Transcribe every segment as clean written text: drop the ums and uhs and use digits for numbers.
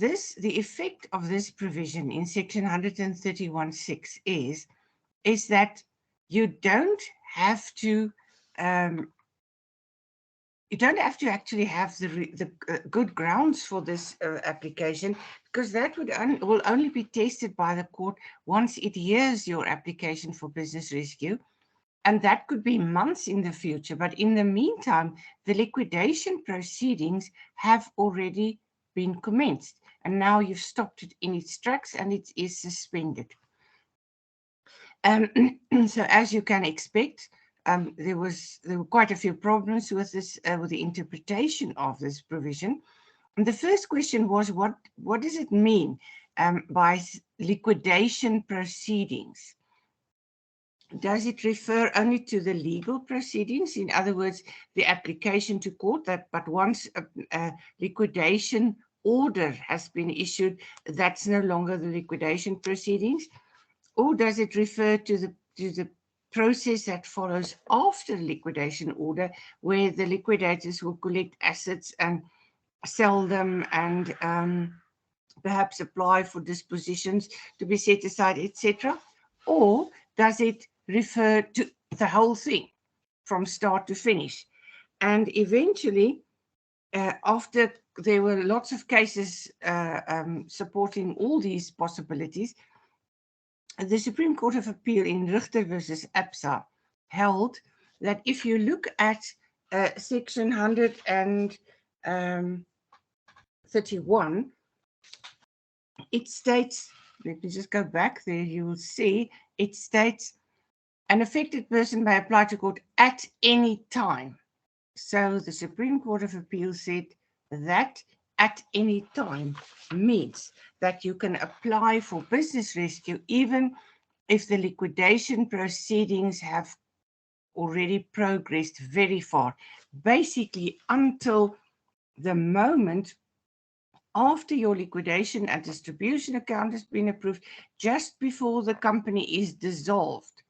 the effect of this provision in section 131(6) is that you don't have to actually have the good grounds for this application, because that will only be tested by the court once it hears your application for business rescue. And that could be months in the future. But in the meantime, the liquidation proceedings have already been commenced. And now you've stopped it in its tracks and it is suspended. So as you can expect, there were quite a few problems with this, with the interpretation of this provision. And the first question was, what does it mean by liquidation proceedings? Does it refer only to the legal proceedings? In other words, the application to court, but once a liquidation order has been issued, that's no longer the liquidation proceedings? Or does it refer to the process that follows after liquidation order, where the liquidators will collect assets and sell them and perhaps apply for dispositions to be set aside, etc.? Or does it refer to the whole thing from start to finish? And eventually, after there were lots of cases supporting all these possibilities, the Supreme Court of Appeal in Richter versus APSA held that if you look at section 131, it states, let me just go back there, you will see, it states, an affected person may apply to court at any time. So the Supreme Court of Appeal said that at any time means that you can apply for business rescue even if the liquidation proceedings have already progressed very far, basically until the moment after your liquidation and distribution account has been approved, just before the company is dissolved,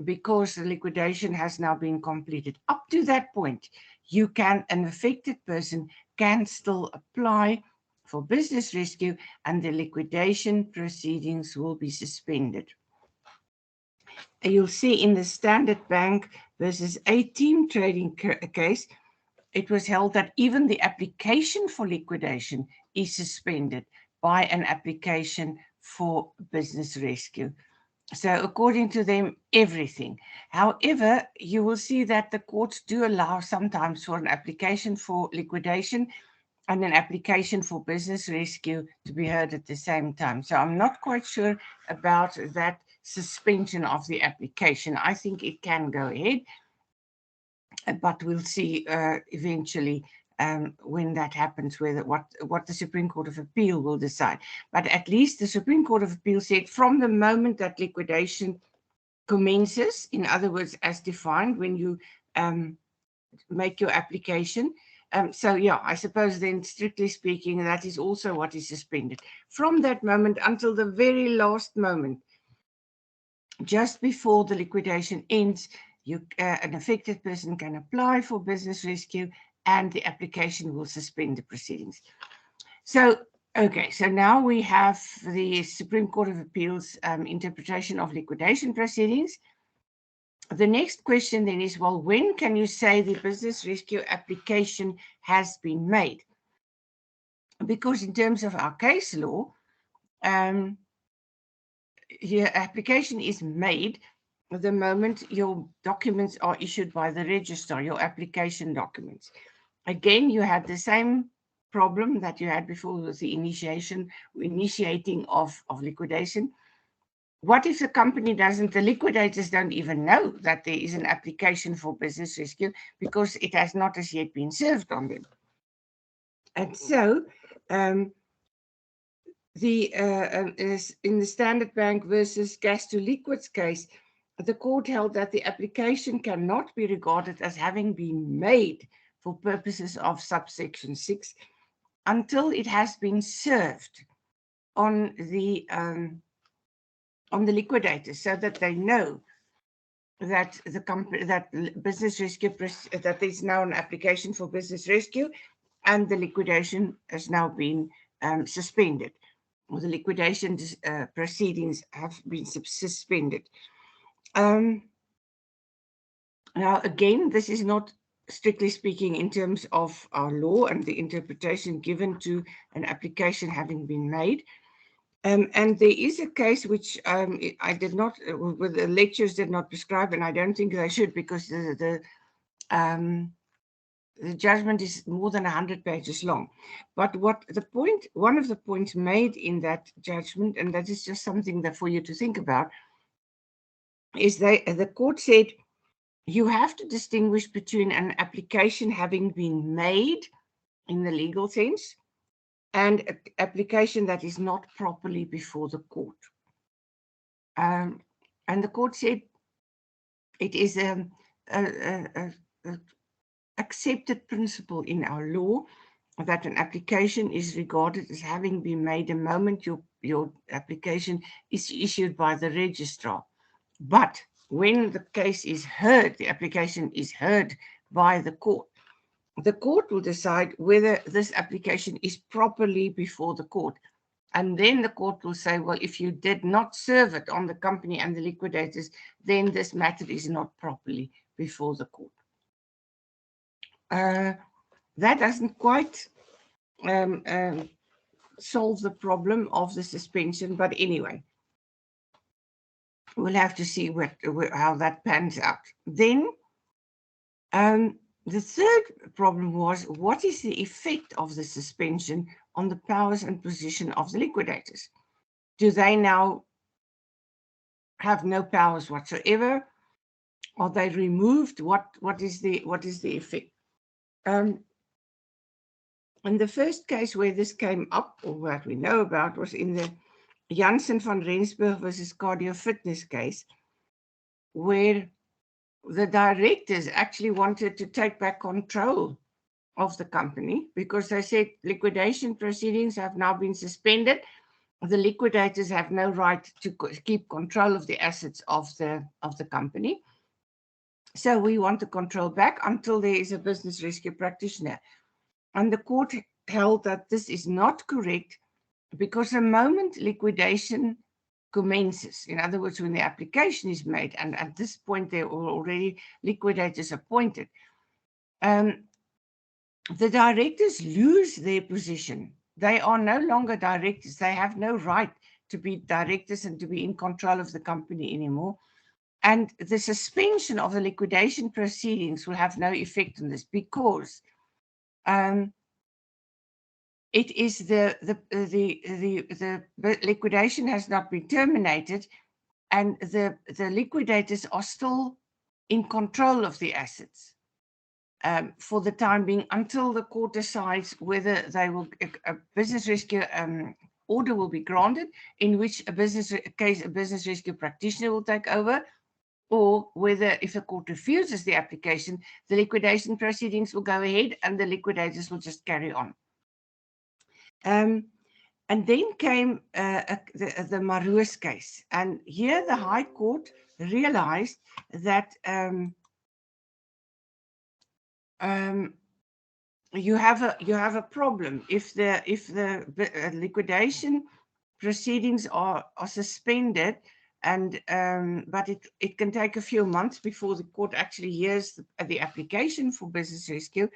because the liquidation has now been completed. Up to that point, an affected person can still apply for business rescue and the liquidation proceedings will be suspended. You'll see in the Standard Bank versus A-Team trading case, it was held that even the application for liquidation is suspended by an application for business rescue. So according to them, everything. However, you will see that the courts do allow sometimes for an application for liquidation and an application for business rescue to be heard at the same time. So I'm not quite sure about that suspension of the application. I think it can go ahead, but we'll see eventually when that happens, what the Supreme Court of Appeal will decide. But at least the Supreme Court of Appeal said from the moment that liquidation commences, in other words, as defined when you make your application. So yeah, I suppose then, strictly speaking, that is also what is suspended. From that moment until the very last moment, just before the liquidation ends, an affected person can apply for business rescue and the application will suspend the proceedings. So, okay, so now we have the Supreme Court of Appeal's interpretation of liquidation proceedings. The next question then is, well, when can you say the business rescue application has been made? Because in terms of our case law, your application is made the moment your documents are issued by the registrar, your application documents. Again, you had the same problem that you had before with the initiating of liquidation. What if the company doesn't, the liquidators don't even know that there is an application for business rescue because it has not as yet been served on them? And so, in the Standard Bank versus Gas to Liquids case, the court held that the application cannot be regarded as having been made for purposes of subsection 6 until it has been served on the liquidators, so that they know that the company, that business rescue, that there's now an application for business rescue and the liquidation has now been suspended, or the liquidation proceedings have been suspended. Now, again, this is not strictly speaking in terms of our law and the interpretation given to an application having been made. And there is a case which I did not, with the lectures did not prescribe, and I don't think they should, because the judgment is more than 100 pages long. But one of the points made in that judgment, and that is just something that for you to think about, is the court said you have to distinguish between an application having been made in the legal sense and an application that is not properly before the court. And the court said it is a accepted principle in our law that an application is regarded as having been made the moment your application is issued by the registrar. But when the case is heard, the application is heard by the court will decide whether this application is properly before the court. And then the court will say, well, if you did not serve it on the company and the liquidators, then this matter is not properly before the court. That doesn't quite solve the problem of the suspension, but anyway, we'll have to see how that pans out. Then the third problem was, what is the effect of the suspension on the powers and position of the liquidators? Do they now have no powers whatsoever? Are they removed? What is the effect? And the first case where this came up, or what we know about, was in the Janssen van Rensburg versus Cardio Fitness case, where the directors actually wanted to take back control of the company because they said liquidation proceedings have now been suspended. The liquidators have no right to keep control of the assets of the company. So we want the control back until there is a business rescue practitioner. And the court held that this is not correct, because the moment liquidation commences, in other words, when the application is made, and at this point there are already liquidators appointed, the directors lose their position. They are no longer directors. They have no right to be directors and to be in control of the company anymore. And the suspension of the liquidation proceedings will have no effect on this, because it is the liquidation has not been terminated, and the liquidators are still in control of the assets for the time being, until the court decides whether they will a business rescue order will be granted, in which a business rescue practitioner will take over, or whether, if the court refuses the application, the liquidation proceedings will go ahead and the liquidators will just carry on. And then came the Maroos case. And here the High Court realized that you have a problem if the liquidation proceedings are suspended, and but it can take a few months before the court actually hears the application for business rescue.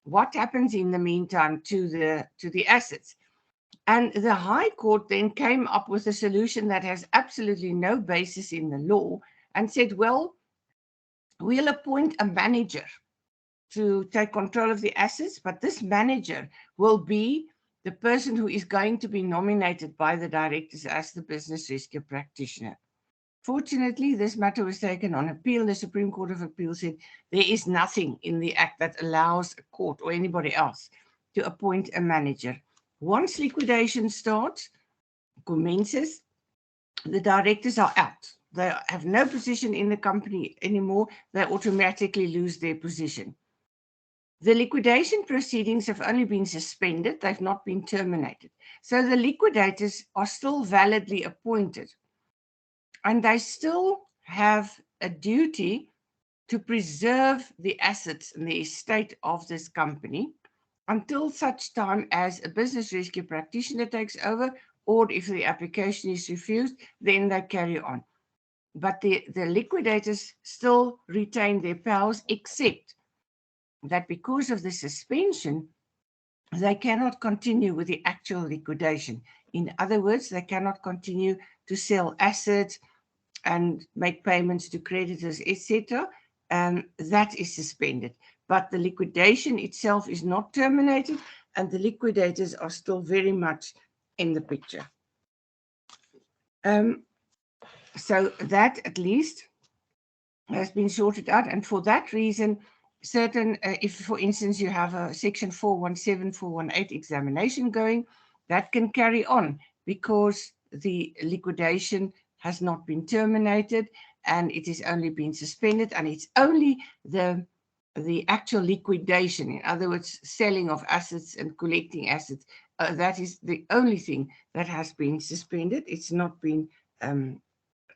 What happens in the meantime to the assets? And the High Court then came up with a solution that has absolutely no basis in the law, and said, well, we'll appoint a manager to take control of the assets, but this manager will be the person who is going to be nominated by the directors as the business rescue practitioner. Fortunately, this matter was taken on appeal. The Supreme Court of Appeal said there is nothing in the Act that allows a court or anybody else to appoint a manager. Once liquidation commences, the directors are out. They have no position in the company anymore. They automatically lose their position. The liquidation proceedings have only been suspended. They've not been terminated. So the liquidators are still validly appointed, and they still have a duty to preserve the assets and the estate of this company until such time as a business rescue practitioner takes over, or if the application is refused, then they carry on. But the liquidators still retain their powers, except that because of the suspension, they cannot continue with the actual liquidation. In other words, they cannot continue to sell assets and make payments to creditors, etc. That is suspended. But the liquidation itself is not terminated, and the liquidators are still very much in the picture. So that at least has been sorted out, and for that reason, certain, if for instance you have a section 417, 418 examination going, that can carry on because the liquidation has not been terminated and it is only been suspended, and it's only the actual liquidation, in other words, selling of assets and collecting assets, that is the only thing that has been suspended. It's not been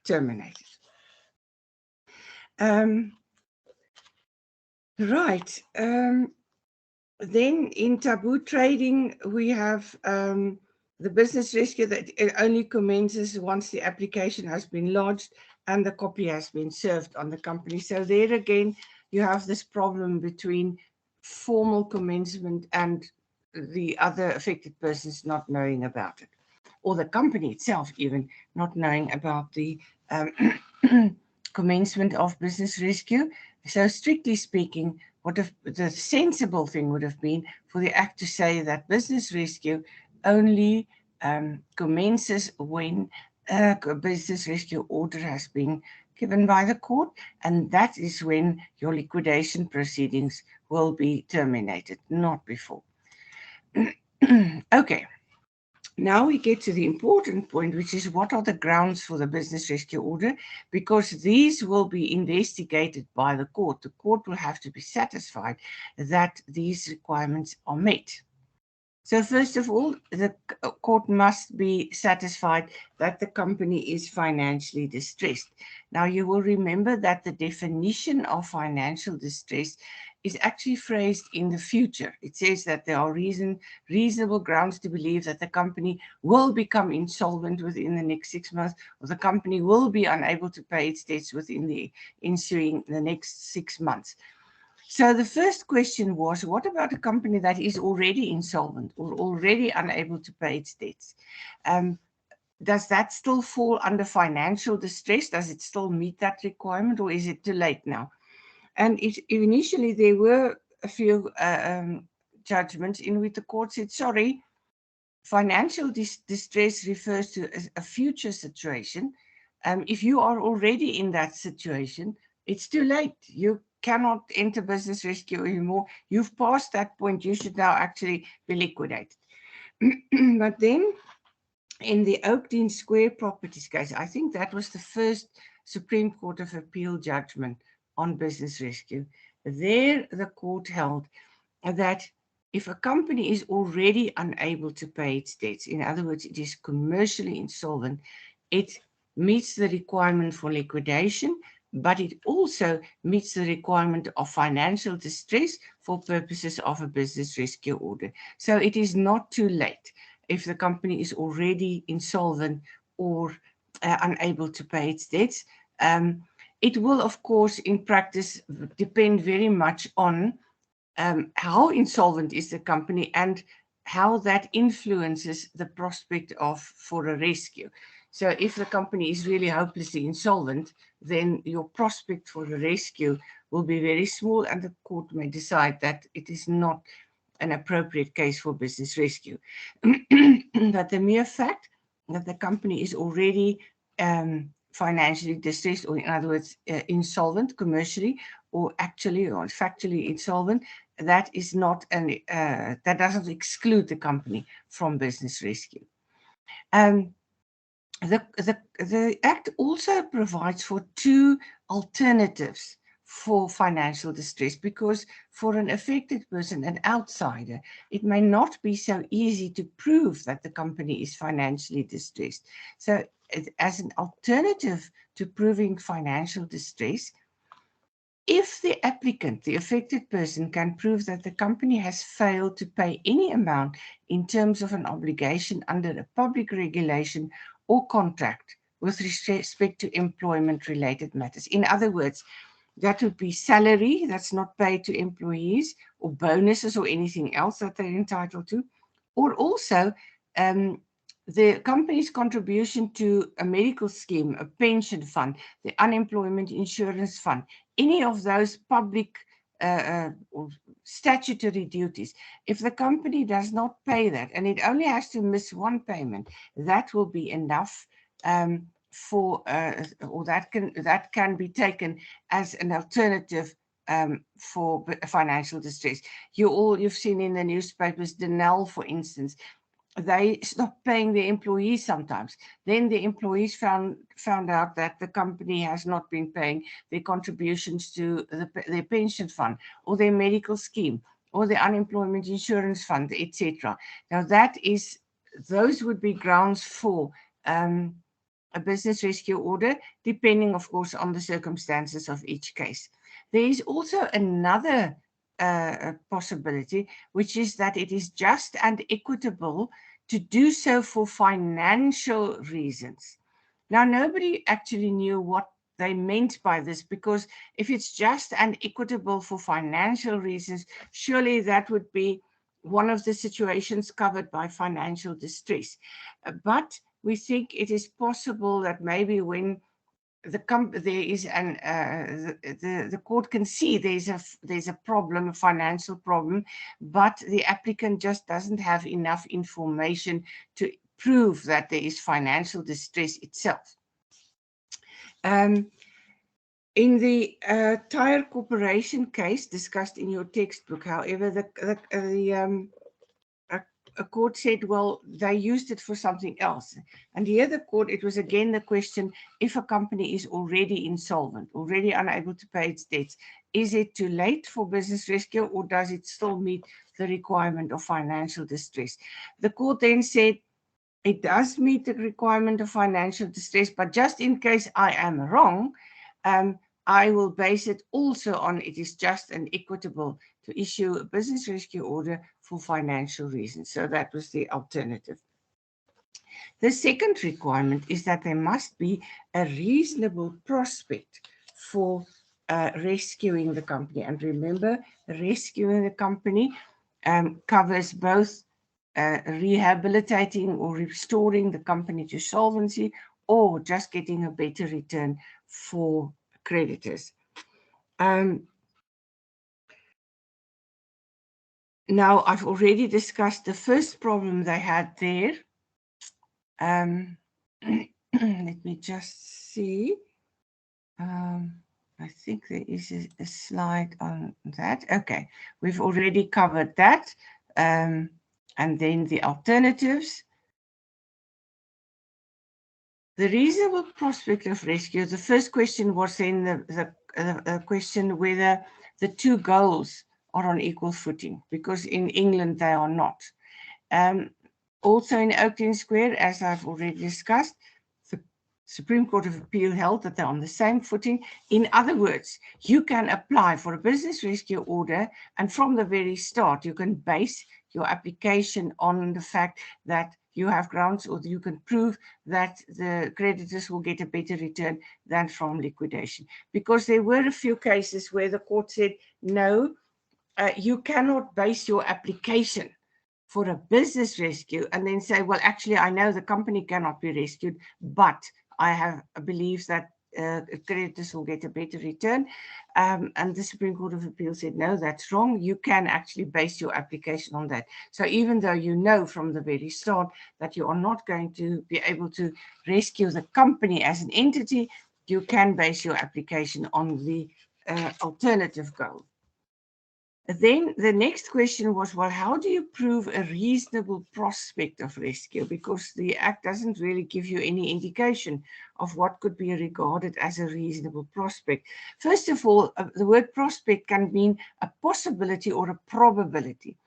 terminated. Right. Then in taboo trading, we have the business rescue that it only commences once the application has been lodged and the copy has been served on the company. So there again, you have this problem between formal commencement and the other affected persons not knowing about it, or the company itself even not knowing about the commencement of business rescue. So strictly speaking, what if the sensible thing would have been for the Act to say that business rescue only commences when a business rescue order has been given by the court, and that is when your liquidation proceedings will be terminated, not before. Okay. Now we get to the important point, which is what are the grounds for the business rescue order, because these will be investigated by the court. The court will have to be satisfied that these requirements are met. So first of all, the court must be satisfied that the company is financially distressed. Now you will remember that the definition of financial distress is actually phrased in the future. It says that there are reasonable grounds to believe that the company will become insolvent within the next 6 months, or the company will be unable to pay its debts within the next 6 months. So the first question was, what about a company that is already insolvent or already unable to pay its debts? Does that still fall under financial distress? Does it still meet that requirement, or is it too late now? And initially there were a few judgments in which the court said, sorry, financial distress refers to a future situation. If you are already in that situation, it's too late. You cannot enter business rescue anymore. You've passed that point. You should now actually be liquidated. But then in the Oakden Square Properties case, I think that was the first Supreme Court of Appeal judgment on business rescue. There the court held that if a company is already unable to pay its debts, in other words, it is commercially insolvent, it meets the requirement for liquidation, but it also meets the requirement of financial distress for purposes of a business rescue order. So it is not too late if the company is already insolvent or unable to pay its debts. It will, of course, in practice depend very much on how insolvent is the company and how that influences the prospect for a rescue. So if the company is really hopelessly insolvent, then your prospect for a rescue will be very small, and the court may decide that it is not an appropriate case for business rescue. But the mere fact that the company is already financially distressed, or in other words, insolvent commercially, or actually or factually insolvent, that is not that doesn't exclude the company from business rescue. The Act also provides for two alternatives for financial distress, because for an affected person, an outsider, it may not be so easy to prove that the company is financially distressed. So as an alternative to proving financial distress, If the applicant, the affected person, can prove that the company has failed to pay any amount in terms of an obligation under a public regulation or contract with respect to employment-related matters. In other words, that would be salary that's not paid to employees, or bonuses or anything else that they're entitled to, or also the company's contribution to a medical scheme, a pension fund, the unemployment insurance fund, any of those public or statutory duties. If the company does not pay that, and it only has to miss one payment, that will be enough or that can be taken as an alternative for financial distress. You've seen in the newspapers, Denel, for instance, they stopped paying their employees sometimes. Then the employees found out that the company has not been paying their contributions to their pension fund or their medical scheme or the unemployment insurance fund, etc. Now those would be grounds for a business rescue order, depending, of course, on the circumstances of each case. There is also another possibility, which is that it is just and equitable to do so for financial reasons. Now, nobody actually knew what they meant by this, because if it's just and equitable for financial reasons, surely that would be one of the situations covered by financial distress. But we think it is possible that maybe when there is the court can see there's a problem, a financial problem, but the applicant just doesn't have enough information to prove that there is financial distress itself. In the Tire Corporation case discussed in your textbook, however, a court said, well, they used it for something else. And here the court, it was again the question, if a company is already insolvent, already unable to pay its debts, is it too late for business rescue, or does it still meet the requirement of financial distress? The court then said, it does meet the requirement of financial distress, but just in case I am wrong, I will base it also on it is just and equitable to issue a business rescue order for financial reasons. So that was the alternative. The second requirement is that there must be a reasonable prospect for rescuing the company. And remember, rescuing the company covers both rehabilitating or restoring the company to solvency, or just getting a better return for creditors. Now, I've already discussed the first problem they had there. Let me just see. I think there is a slide on that. Okay, we've already covered that. And then the alternatives. The reasonable prospect of rescue, the first question was then the question whether the two goals are on equal footing, because in England they are not. Also in Oakland Square, as I've already discussed, the Supreme Court of Appeal held that they're on the same footing. In other words, you can apply for a business rescue order, and from the very start, you can base your application on the fact that you have grounds, or you can prove that the creditors will get a better return than from liquidation. Because there were a few cases where the court said, no, you cannot base your application for a business rescue and then say, well, actually, I know the company cannot be rescued, but I believe that creditors will get a better return. And the Supreme Court of Appeal said, no, that's wrong. You can actually base your application on that. So even though you know from the very start that you are not going to be able to rescue the company as an entity, you can base your application on the alternative goal. Then the next question was, well, how do you prove a reasonable prospect of rescue? Because the Act doesn't really give you any indication of what could be regarded as a reasonable prospect. First of all, the word prospect can mean a possibility or a probability.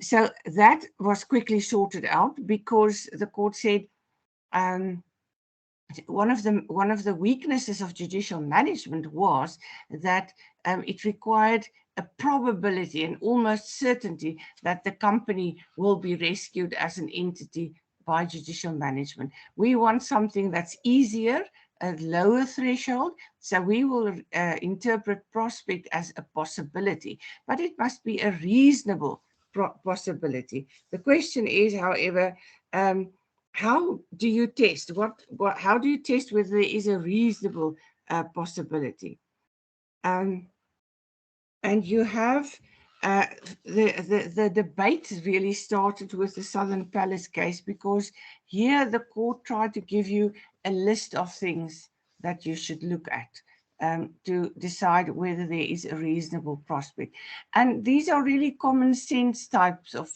So that was quickly sorted out, because the court said, one of the weaknesses of judicial management was that it required a probability and almost certainty that the company will be rescued as an entity by judicial management. We want something that's easier, a lower threshold, so we will interpret prospect as a possibility, but it must be a reasonable possibility. The question is, however, how do you test? How do you test whether there is a reasonable possibility? And you have the debate really started with the Southern Palace case, because here the court tried to give you a list of things that you should look at to decide whether there is a reasonable prospect. And these are really common sense types of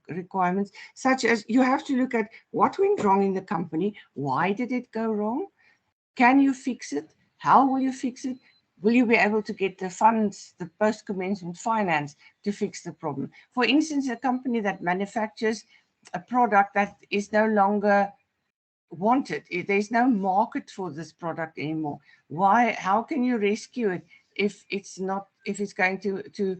requirements, such as you have to look at what went wrong in the company, why did it go wrong, can you fix it, how will you fix it, will you be able to get the funds, the post-commencement finance to fix the problem. For instance, a company that manufactures a product that is no longer wanted, there's no market for this product anymore. Why? How can you rescue it if it's going to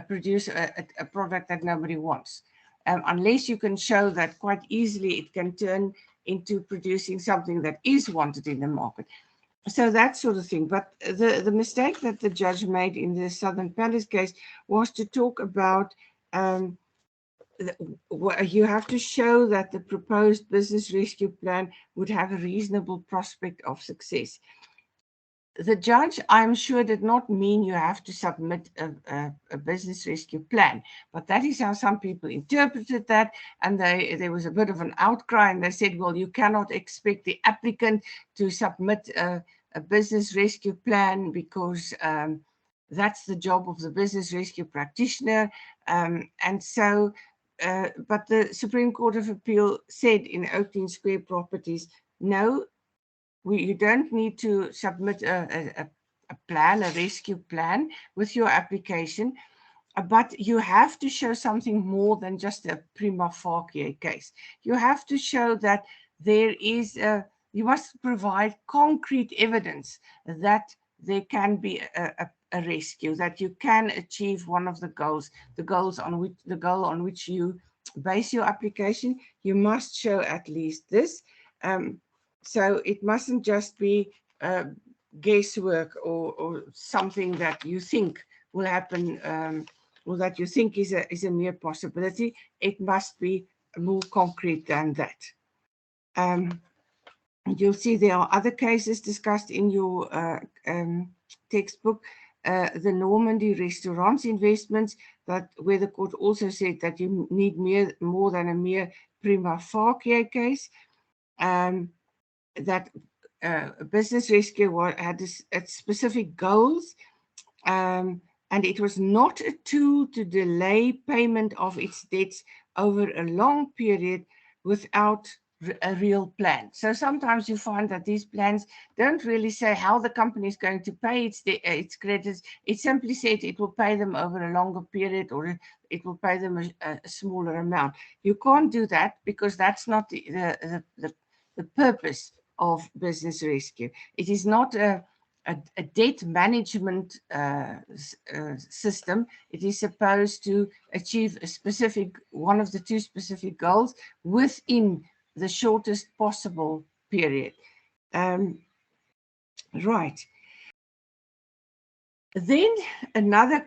produce a product that nobody wants? Unless you can show that quite easily it can turn into producing something that is wanted in the market. So that sort of thing. But the mistake that the judge made in the Southern Palace case was to talk about you have to show that the proposed business rescue plan would have a reasonable prospect of success. The judge, I'm sure, did not mean you have to submit a business rescue plan, but that is how some people interpreted that, and there was a bit of an outcry, and they said, well, you cannot expect the applicant to submit a business rescue plan because that's the job of the business rescue practitioner. And so, but the Supreme Court of Appeal said in Oakland Square Properties, no, you don't need to submit a plan, a rescue plan with your application, but you have to show something more than just a prima facie case. You have to show that there is you must provide concrete evidence that there can be a rescue, that you can achieve one of the goals, the goal on which you base your application. You must show at least this. So it mustn't just be guesswork or something that you think will happen, or that you think is a mere possibility. It must be more concrete than that. You'll see there are other cases discussed in your textbook. The Normandy restaurants investments, where the court also said that you need more than a mere prima facie case. That business rescue had specific goals, and it was not a tool to delay payment of its debts over a long period without a real plan. So sometimes you find that these plans don't really say how the company is going to pay its creditors. It simply said it will pay them over a longer period, or it will pay them a smaller amount. You can't do that, because that's not the purpose of business rescue. It is not a debt management system. It is supposed to achieve one of the two specific goals within the shortest possible period. Right. Then another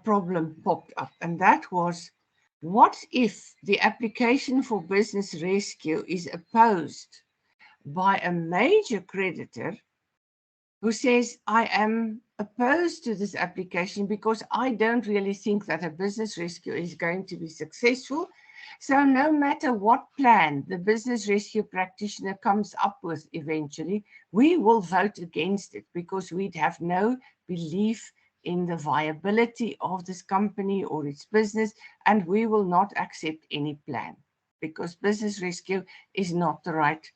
problem popped up, and that was, what if the application for business rescue is opposed by a major creditor who says, I am opposed to this application because I don't really think that a business rescue is going to be successful. So no matter what plan the business rescue practitioner comes up with eventually, we will vote against it, because we'd have no belief in the viability of this company or its business, and we will not accept any plan, because business rescue is not the right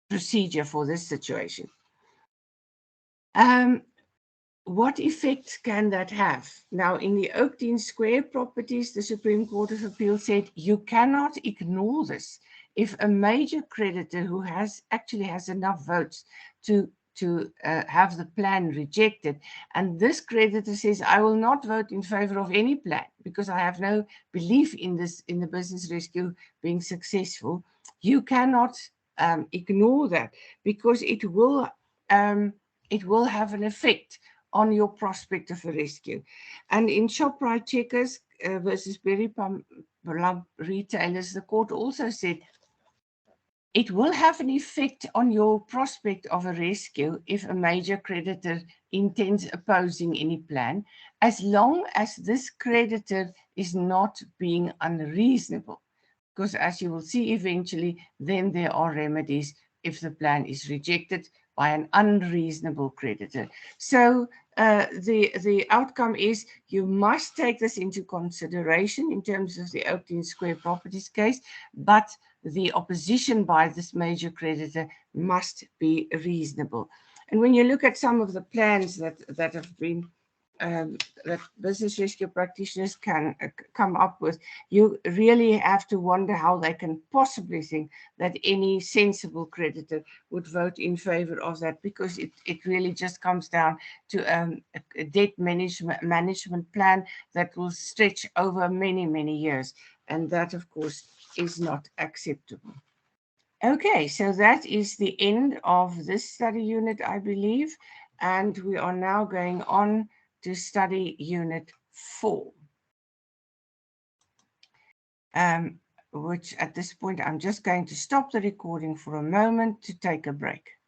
procedure for this situation. What effect can that have? Now, in the Oakland Square Properties, the Supreme Court of Appeal said you cannot ignore this. if a major creditor who actually has enough votes to have the plan rejected, and this creditor says, I will not vote in favor of any plan because I have no belief in the business rescue being successful, you cannot ignore that, because it will have an effect on your prospect of a rescue. And in Shoprite Checkers versus Berry Plum retailers, the court also said it will have an effect on your prospect of a rescue if a major creditor intends opposing any plan, as long as this creditor is not being unreasonable. Because as you will see eventually, then there are remedies if the plan is rejected by an unreasonable creditor. So the outcome is you must take this into consideration in terms of the Oakland Square Properties case, but the opposition by this major creditor must be reasonable. And when you look at some of the plans that have been that business rescue practitioners can come up with, you really have to wonder how they can possibly think that any sensible creditor would vote in favor of that, because it really just comes down to a debt management plan that will stretch over many, many years. And that, of course, is not acceptable. Okay, so that is the end of this study unit, I believe. And we are now going on to study unit 4, which at this point, I'm just going to stop the recording for a moment to take a break.